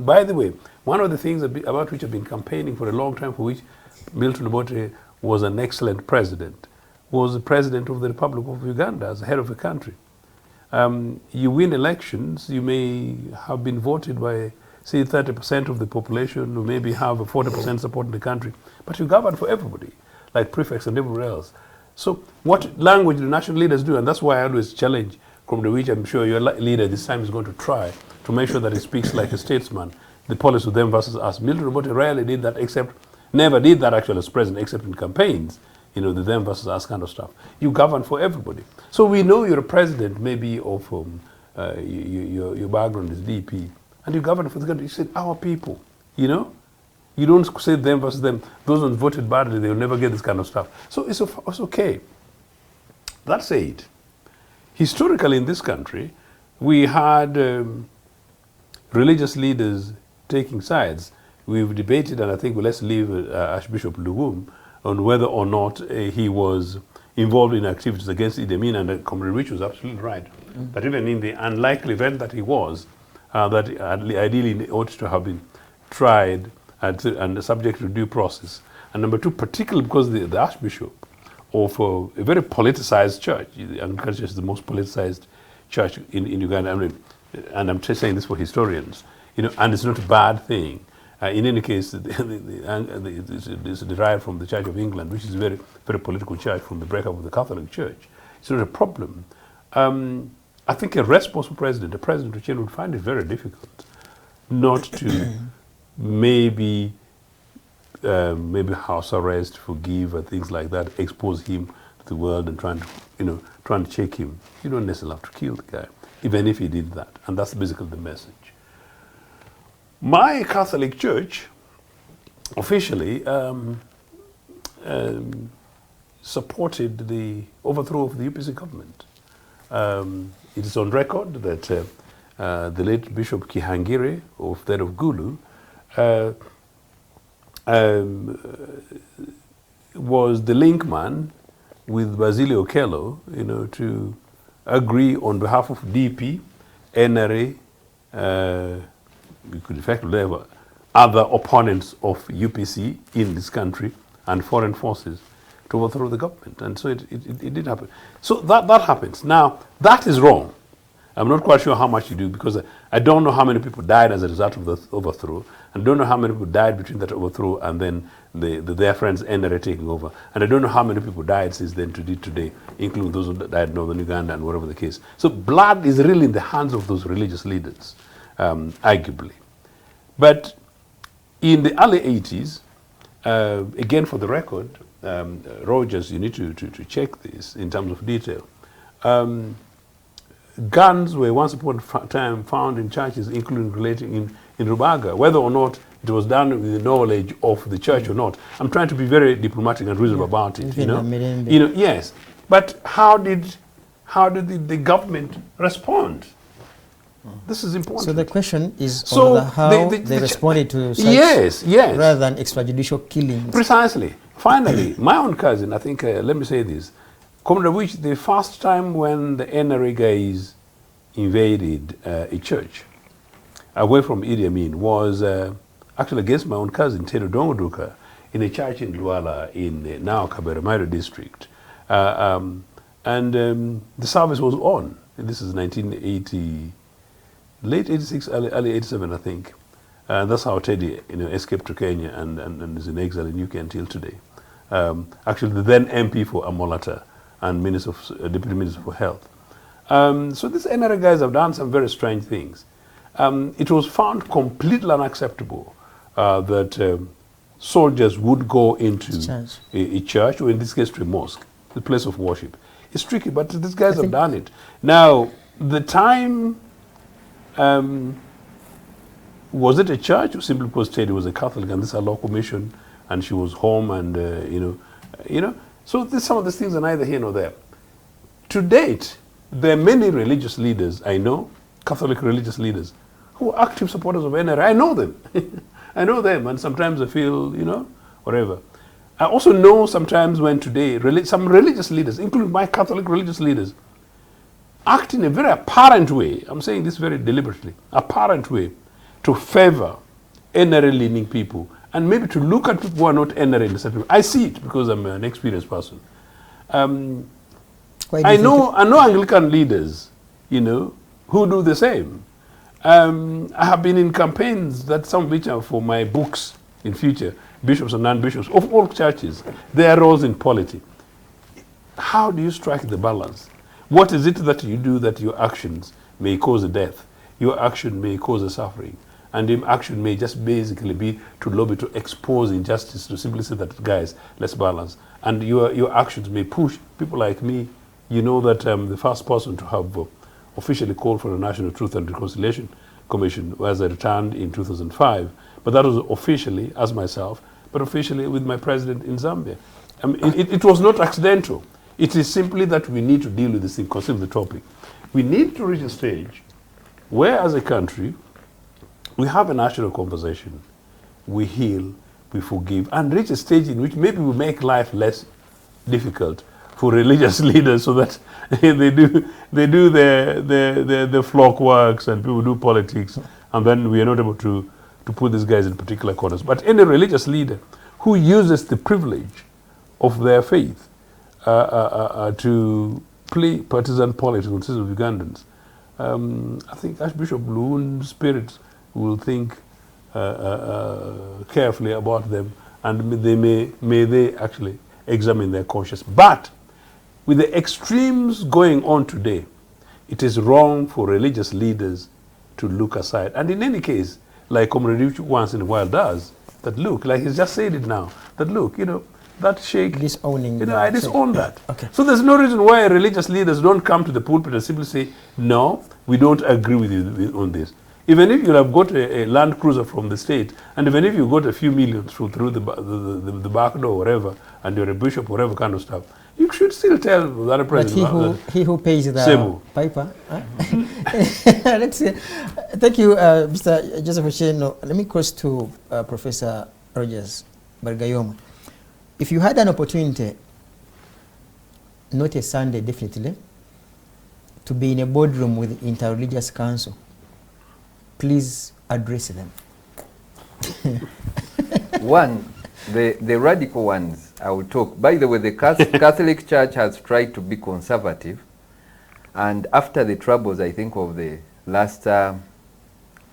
By the way, one of the things about which I've been campaigning for a long time, for which Milton Obote was an excellent president, was the president of the Republic of Uganda as the head of the country. You win elections, you may have been voted by, say, 30% of the population, or maybe have a 40% support in the country, but you govern for everybody, like prefects and everywhere else. So what language do national leaders do? And that's why I always challenge, from which I'm sure your leader this time is going to try to make sure that he speaks like a statesman, the policy of them versus us. Milton Obote rarely did that, never did that actually as president, except in campaigns, you know, the them versus us kind of stuff. You govern for everybody. So we know you're a president, maybe of, your background is DP, and you govern for the country. You said, our people, you know? You don't say them versus them. Those who voted badly, they'll never get this kind of stuff. So it's okay. That said, historically in this country, we had religious leaders taking sides. We've debated, and I think let's leave Archbishop Lugum on whether or not he was involved in activities against Idi Amin, and Comrade Rich was absolutely right. But even in the unlikely event that he was, that ideally ought to have been tried and subject to due process. And number two, particularly because the Archbishop of a very politicized church, the Anglican Church is the most politicized church in Uganda, I mean, and I'm just saying this for historians, you know, and it's not a bad thing. In any case, it's derived from the Church of England, which is a very, very political church from the breakup of the Catholic Church. It's not a problem. I think a responsible president, a president of change, would find it very difficult not to maybe house arrest, forgive, and things like that, expose him to the world and trying to check him. You don't necessarily have to kill the guy, even if he did that. And that's basically the message. My Catholic Church officially supported the overthrow of the UPC government. It is on record that the late Bishop Kihangire, of that of Gulu, was the link man with Basilio Okello, you know, to agree on behalf of DP, NRA, we could effectively have other opponents of UPC in this country and foreign forces to overthrow the government. And so it did happen. So that happens. Now, that is wrong. I'm not quite sure how much you do, because I don't know how many people died as a result of the overthrow, and I don't know how many people died between that overthrow and then their friends ended up taking over. And I don't know how many people died since then to today, including those who died in northern Uganda and whatever the case. So blood is really in the hands of those religious leaders, arguably. But in the early 80s, again for the record, Rogers, you need to check this in terms of detail. Guns were once upon a time found in churches, including relating in Rubaga, whether or not it was done with the knowledge of the church or not. I'm trying to be very diplomatic and reasonable about it. You know, yes. But how did the government respond? This is important. So the question is how they responded to such, rather than extrajudicial killings. Precisely. Finally, my own cousin, I think, let me say this, Comrade Awich, the first time when the NRA guys invaded a church away from Idi Amin was actually against my own cousin, Tedo Dongoduka, in a church in Luala in now Kaberamairo district. And the service was on. This is 1980, late 86, early 87, I think. That's how Teddy escaped to Kenya and is in exile in UK until today. Actually, the then MP for Amolata and Deputy Minister for Health. So these NRA guys have done some very strange things. It was found completely unacceptable that soldiers would go into a church, or in this case to a mosque, the place of worship. It's tricky, but these guys have done it. Now, the time Was it a church, or simply because Teddy was a Catholic and this is a local mission, and she was home, and So some of these things are neither here nor there. To date, there are many religious leaders I know, Catholic religious leaders, who are active supporters of NRA. I know them. I know them, and sometimes I feel, whatever. I also know sometimes when today some religious leaders, including my Catholic religious leaders, act in a very apparent way, I'm saying this very deliberately, apparent way, to favor NRA-leaning people, and maybe to look at people who are not NRA in a certain way. I see it because I'm an experienced person. I know Anglican leaders, who do the same. I have been in campaigns that some of which are for my books in future, bishops and non-bishops of all churches, their roles in polity. How do you strike the balance? What is it that you do that your actions may cause a death? Your action may cause a suffering. And your action may just basically be to lobby to expose injustice, to simply say that, guys, let's balance. And your actions may push people like me. You know that I'm the first person to have officially called for a National Truth and Reconciliation Commission as I returned in 2005. But that was officially as myself, but officially with my president in Zambia. It was not accidental. It is simply that we need to deal with this thing, consider the topic. We need to reach a stage where, as a country, we have a national conversation, we heal, we forgive, and reach a stage in which maybe we make life less difficult for religious leaders, so that they do their flock works and people do politics, and then we are not able to put these guys in particular corners. But any religious leader who uses the privilege of their faith to play partisan politics on citizens of Ugandans, I think Archbishop Luun's spirit will think carefully about them, and may they actually examine their conscience. But with the extremes going on today, it is wrong for religious leaders to look aside. And in any case, like Comrade once in a while does, that look, like he's just said it now, that look, that sheikh, disowning, I disown that. Okay. So there's no reason why religious leaders don't come to the pulpit and simply say, no, we don't agree with you on this. Even if you have got a Land Cruiser from the state, and even if you got a few millions through the back door or whatever, and you're a bishop, whatever kind of stuff, you should still tell that president. But he who pays the Sebo. piper. Let's see. Thank you, Mr. Joseph Ochieng. Let me cross to Professor Rogers Bargayoma. If you had an opportunity, not a Sunday definitely, to be in a boardroom with the Interreligious Council, please address them. One, the radical ones, I will talk. By the way, the Catholic Church has tried to be conservative, and after the troubles, I think, of the last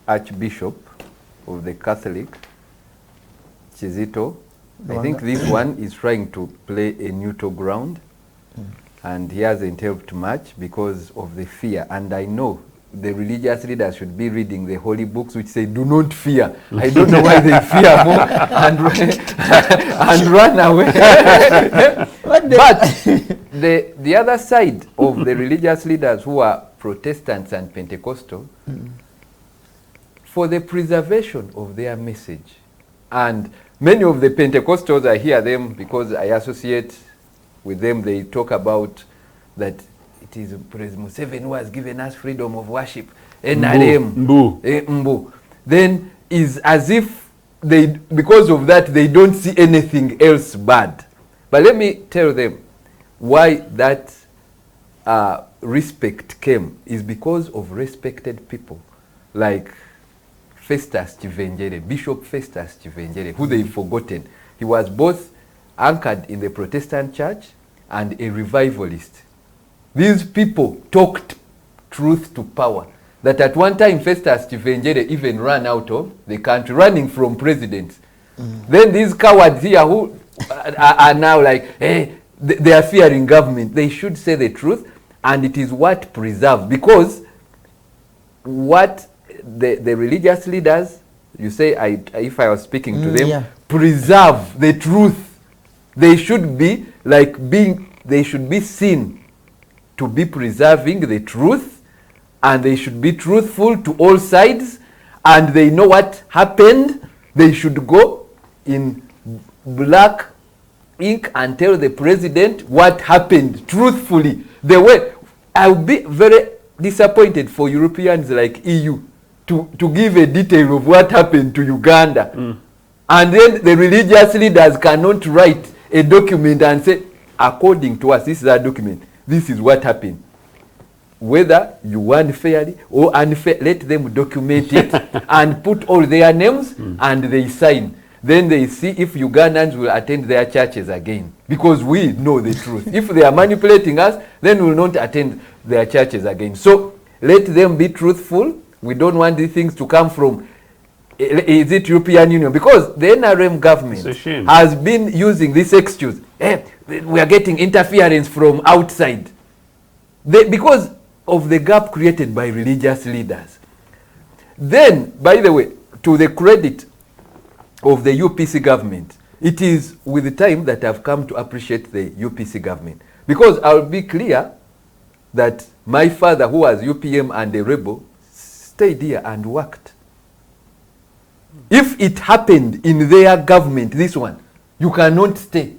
Archbishop of the Catholic, Chizito, I think this one is trying to play a neutral ground, and he hasn't helped much because of the fear. And I know the religious leaders should be reading the holy books which say, do not fear. I don't know why they fear more and run away. But the other side of the religious leaders who are Protestants and Pentecostal, for the preservation of their message, and many of the Pentecostals, I hear them because I associate with them, they talk about that it is President Museveni who has given us freedom of worship. NRM. Mbu. Then is as if they, because of that, they don't see anything else bad. But let me tell them why that respect came is because of respected people like Festus Chivenjere, Bishop Festus Chivenjere, who they've forgotten. He was both anchored in the Protestant church and a revivalist. These people talked truth to power. That at one time Festus Chivenjere even ran out of the country, running from presidents. Then these cowards here who are now like, hey, they are fearing government. They should say the truth, and it is what preserves. Because what the religious leaders, you say, if I was speaking to them, preserve the truth. They should be like they should be seen to be preserving the truth, and they should be truthful to all sides, and they know what happened, they should go in black ink and tell the president what happened truthfully. The way I'll be very disappointed for Europeans like EU to give a detail of what happened to Uganda. And then the religious leaders cannot write a document and say, according to us, this is our document, this is what happened. Whether you won fairly or unfair, let them document it and put all their names and they sign. Then they see if Ugandans will attend their churches again. Because we know the truth. If they are manipulating us, then we will not attend their churches again. So let them be truthful. We don't want these things to come from, is it European Union? Because the NRM government has been using this excuse. We are getting interference from outside. Because of the gap created by religious leaders. Then, by the way, to the credit of the UPC government, it is with the time that I've come to appreciate the UPC government. Because I'll be clear that my father, who was UPM and a rebel, stayed here and worked. If it happened in their government, this one, you cannot stay.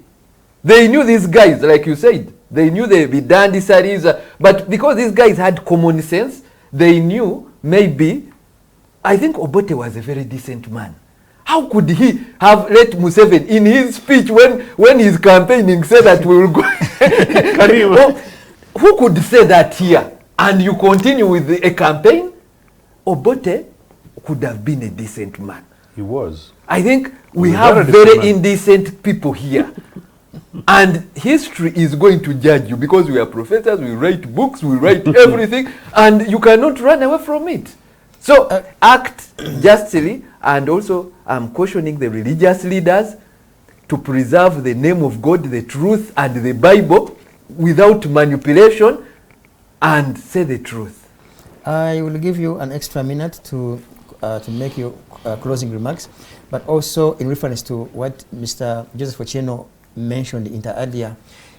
They knew these guys, like you said. They knew they'd be dandisaries, but because these guys had common sense, they knew maybe, I think Obote was a very decent man. How could he have let Museveni in his speech when he's campaigning say that we will go? Who could say that here? And you continue with a campaign? Obote could have been a decent man. He was. I think we have very indecent people here. And history is going to judge you because we are professors, we write books, we write everything, and you cannot run away from it. So act justly, and also I'm cautioning the religious leaders to preserve the name of God, the truth, and the Bible without manipulation, and say the truth. I will give you an extra minute to make your closing remarks, but also in reference to what Mr. Joseph Ochieno mentioned earlier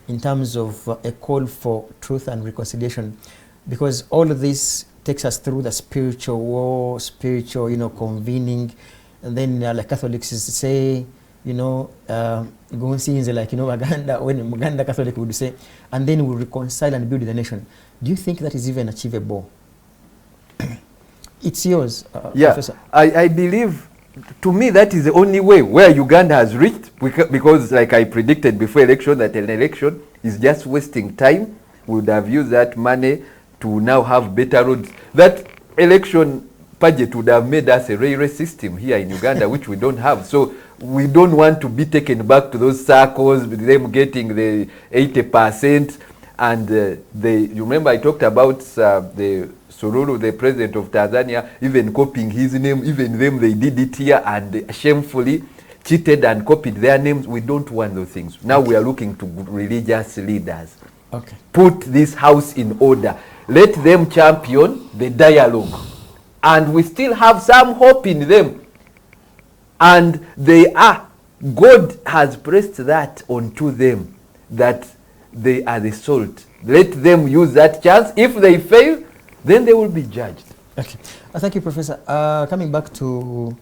in terms of a call for truth and reconciliation, because all of this takes us through the spiritual war, spiritual, convening, and then like Catholics say, going scenes like, Uganda, when Uganda Catholic would say, and then we reconcile and build the nation. Do you think that is even achievable? It's yours, Professor. I believe, to me, that is the only way where Uganda has reached, because like I predicted before election, that an election is just wasting time. We would have used that money to now have better roads. That election budget would have made us a railway system here in Uganda, which we don't have. So we don't want to be taken back to those circles, with them getting the 80%. And you remember I talked about the Sururu, the president of Tanzania, even copying his name. Even them, they did it here and shamefully cheated and copied their names. We don't want those things. Now we are looking to religious leaders. Okay. Put this house in order. Let them champion the dialogue. And we still have some hope in them. And God has pressed that onto them, that they are the salt. Let them use that chance. If they fail, then they will be judged. Okay. Thank you, Professor. Coming back to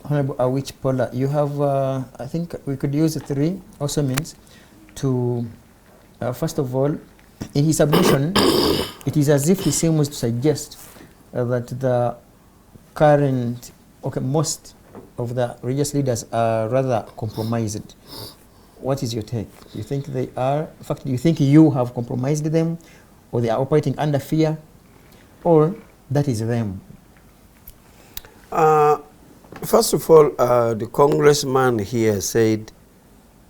Honorable Awich Pollar, you have, I think we could use 3 also means to, first of all, in his submission, it is as if he seems to suggest that the current, most of the religious leaders are rather compromised. What is your take? You think they are? In fact, do you think you have compromised them, or they are operating under fear, or that is them? First of all, the congressman here said,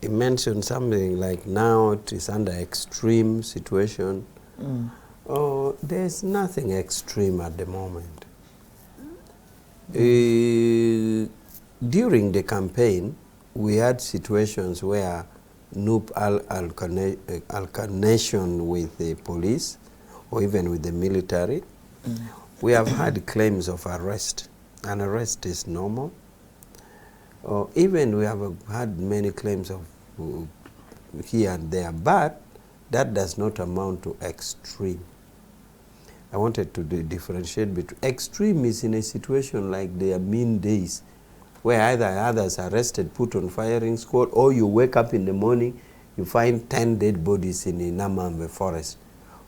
he mentioned something like now it is under extreme situation. There's nothing extreme at the moment. During the campaign, we had situations where alternation with the police or even with the military. We have had claims of arrest. An arrest is normal. Even we have had many claims of here and there, but that does not amount to extreme. I wanted to differentiate between extreme is in a situation like their mean days, where either others are arrested, put on firing squad, or you wake up in the morning, you find 10 dead bodies in the Namambe forest.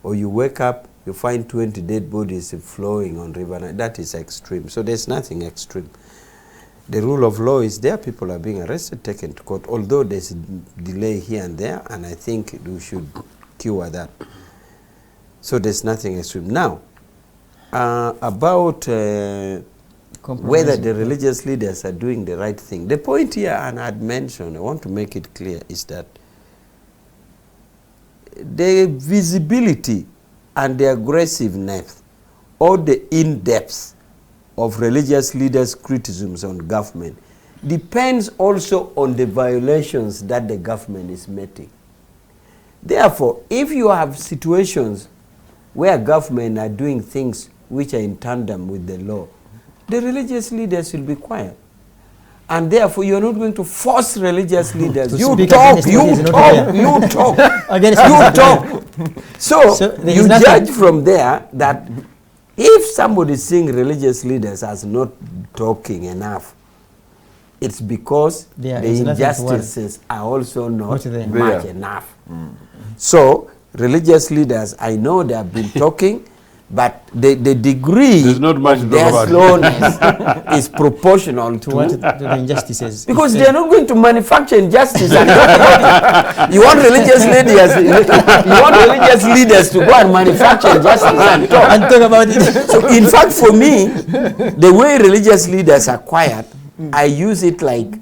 Or you wake up, you find 20 dead bodies flowing on River Nile. That is extreme. So there's nothing extreme. The rule of law is there. People are being arrested, taken to court, although there's a delay here and there, and I think we should cure that. So there's nothing extreme. Now, about whether the religious leaders are doing the right thing. The point here, and I had mentioned, I want to make it clear, is that the visibility and the aggressiveness or the in-depth of religious leaders' criticisms on government depends also on the violations that the government is making. Therefore, if you have situations where government are doing things which are in tandem with the law, the religious leaders will be quiet. And therefore, you're not going to force religious leaders. You talk. So you judge from there that if somebody is seeing religious leaders as not talking enough, it's because the injustices are also not much enough. So religious leaders, I know they have been talking, but the degree of their slowness is proportional to the injustices. Because they are not going to manufacture injustice. And you want religious leaders, you want religious leaders to go and manufacture injustice and talk about it. So in fact, for me, the way religious leaders are quiet, I use it like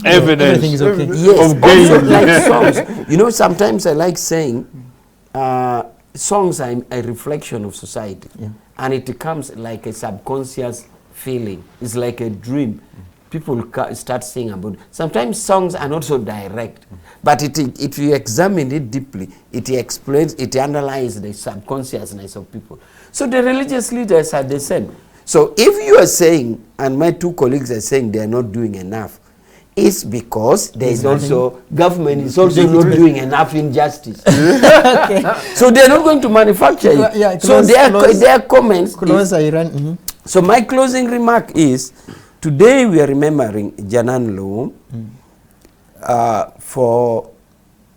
evidence. Everything is okay. Yes, also like songs. You know, sometimes I like saying songs are a reflection of society, and it becomes like a subconscious feeling. It's like a dream. People start singing about it. Sometimes songs are not so direct, but if you examine it deeply, it explains, it analyzes the subconsciousness of people. So the religious leaders are the same. So if you are saying, and my two colleagues are saying they are not doing enough, it's because there is also, government is also not doing enough injustice. So they are not going to manufacture it. So their comments. So my closing remark is, today we are remembering Janan Low for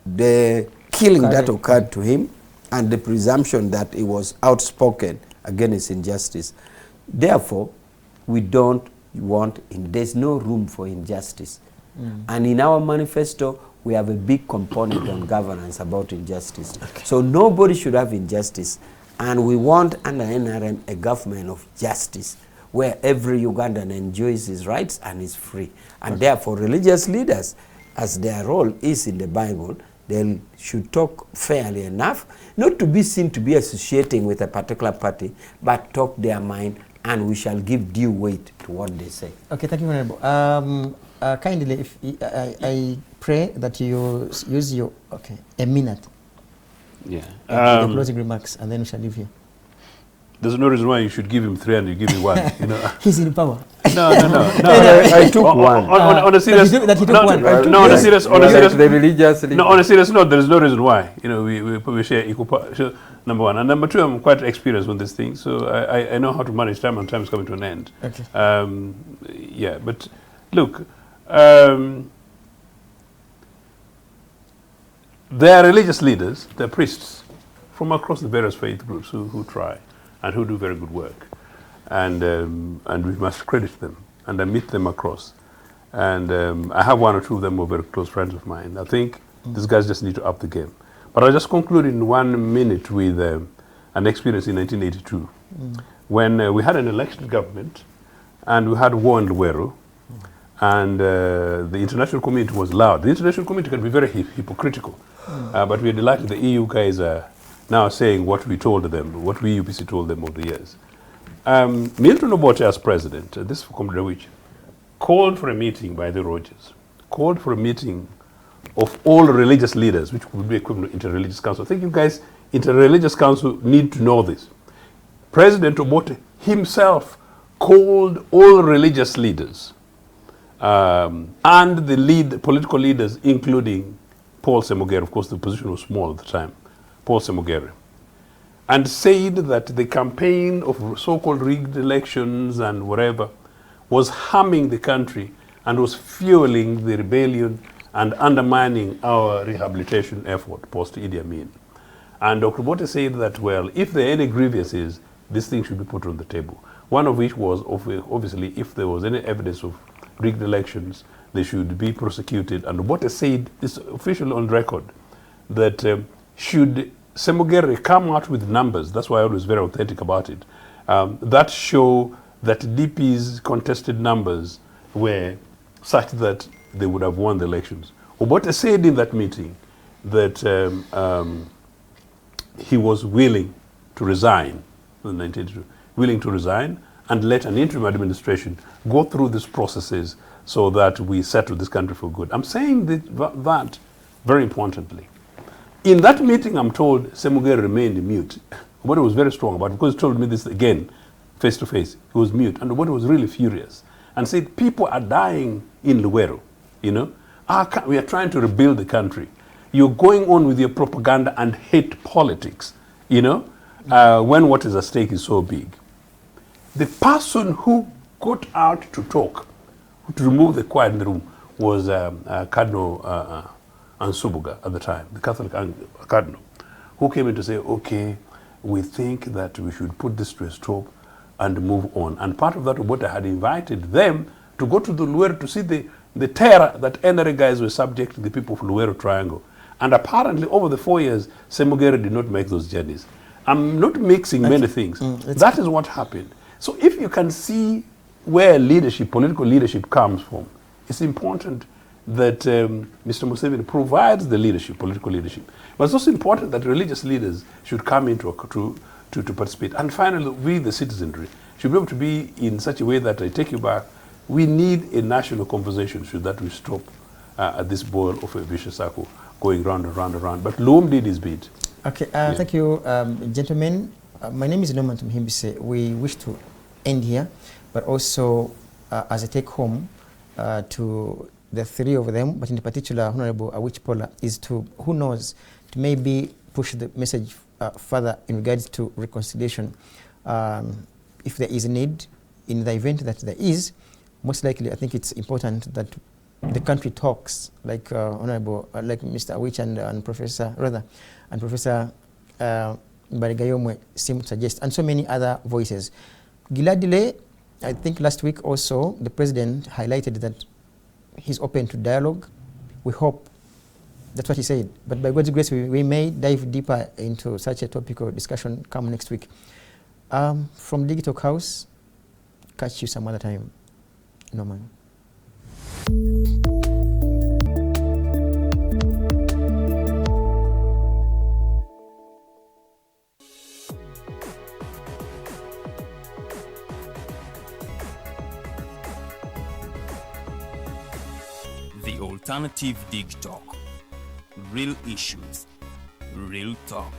the killing that occurred to him and the presumption that he was outspoken against injustice. Therefore, we don't want, there's no room for injustice. And in our manifesto, we have a big component on governance about injustice. So nobody should have injustice. And we want under NRM a government of justice, where every Ugandan enjoys his rights and is free. And therefore, religious leaders, as their role is in the Bible, they should talk fairly enough, not to be seen to be associating with a particular party, but talk their mind, and we shall give due weight to what they say. Okay, thank you, Honorable. Kindly, if I pray that you use your, a minute. Yeah. The closing remarks, and then we shall leave here. There's no reason why you should give him 3 and you give me 1. You know. He's in power. No. I took one. On a serious note, on a serious note, there is no reason why. You know, we probably share equal part. Number one, and number two, I'm quite experienced on this thing, so I know how to manage time, and time is coming to an end. Okay. Yeah, but look, there are religious leaders, there are priests from across the various faith groups who try and who do very good work, and we must credit them, and I meet them across, and I have 1 or 2 of them who are very close friends of mine. I think these guys just need to up the game. But I'll just conclude in 1 minute with an experience in 1982, when we had an elected government, and we had war in Luweero, and the international community was loud. The international community can be very hypocritical, but we are delighted the EU guys are now saying what we told them, what we UPC told them over the years. Milton Obote as president, this is for Comrade Awich, called for a meeting by the Rogers, called for a meeting of all religious leaders, which would be equivalent to Interreligious Council. I think you guys, Interreligious Council, need to know this. President Obote himself called all religious leaders and the political leaders, including Paul Semogere. Of course, the position was small at the time. Paul Semogere. and said that the campaign of so-called rigged elections and whatever was harming the country and was fueling the rebellion and undermining our rehabilitation effort post Idi Amin. And Dr. Bote said that, well, if there are any grievances, this thing should be put on the table. One of which was, obviously, if there was any evidence of rigged elections, they should be prosecuted. And Bote said, it's officially on record, that should Semogere come out with numbers, that's why I was very authentic about it, that show that DP's contested numbers were such that they would have won the elections. Obote said in that meeting that he was willing to resign, in 1982, willing to resign and let an interim administration go through these processes so that we settle this country for good. I'm saying that very importantly. In that meeting, I'm told Semogere remained mute. Obote was very strong about it because he told me this again, face to face. He was mute, and Obote was really furious and said, people are dying in Luwero, you know. We are trying to rebuild the country. You're going on with your propaganda and hate politics, you know, when what is at stake is so big. The person who got out to talk, to remove the quiet in the room, was Cardinal Ansubuga at the time, the Catholic Cardinal, who came in to say, okay, we think that we should put this to a stop and move on. And part of that, Obote had invited them to go to the Luwero to see the terror that NRA guys were subject to the people of Luwero Triangle. And apparently, over the 4 years, Semogere did not make those journeys. I'm not mixing many things. That is what happened. So if you can see where leadership, political leadership comes from, it's important that Mr. Museveni provides the leadership, political leadership. But it's also important that religious leaders should come into to participate. And finally, we, the citizenry, should be able to be in such a way that, I take you back, we need a national conversation should that we stop at this ball of a vicious circle going round and round and round. But Loam did his bit. Okay, thank you, gentlemen. My name is Norman Tumhimbise. We wish to end here, but also as a take home to the three of them, but in particular, Honorable Awich Pollar, is to, who knows, to maybe push the message further in regards to reconciliation. If there is a need, in the event that there is, most likely I think it's important that the country talks, like Honorable, like Mr. Awich and Professor Barigayomwe seem to suggest, and so many other voices. Giladile, I think last week also, the President highlighted that he's open to dialogue. We hope, that's what he said. But by God's grace, we may dive deeper into such a topical discussion come next week. From Digital House, catch you some other time. Norman. The Alternative Dig Talk. Real issues, real talk.